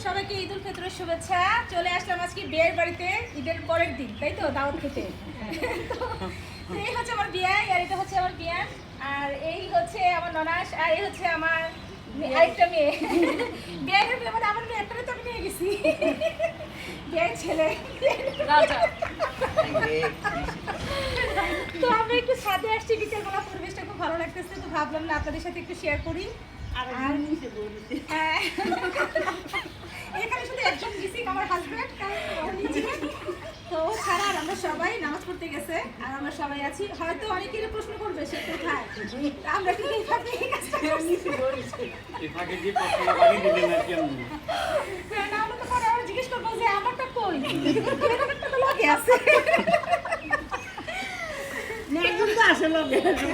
সবাইকে ঈদ উল ফিতরের শুভেচ্ছা। চলে আসলাম আজকে বিয়ের বাড়িতে ঈদের পরের দিন, তাই তো, দাওয়াত খেতে। তো এই হচ্ছে আমার বিয়ে, আর এটা হচ্ছে আমার বিয়ে, আর এই হচ্ছে আমার ননাস, আর এই হচ্ছে আমার আরেকটা মেয়ে। বিয়ের বিয়ে মানে আমার মেয়ে একটারে তো আমি নিয়ে গেছি, বিয়ের ছেলে রাজা। তো আমরা একটু ছাদে আসছি, বিকেলবেলা পরিবেশটা খুব ভালো লাগতেছে, তো ভাবলাম না আপনাদের সাথে একটু শেয়ার করি। এখানে শুধু একজন গেছি, আমার হাজব্যান্ড, তো ছাড়া আর আমরা সবাই নামাজ পড়তে গেছে, আর আমরা সবাই আছি। হয়তো অনেকের প্রশ্ন করবে সে কোথায়, আমরা ঠিক এইভাবে এই কাজটা করছি। না হলে তো পরে আমরা জিজ্ঞেস করবো যে আমারটা কই, আমারটা তো লগে আছে। একজন তো আসে লগে একজন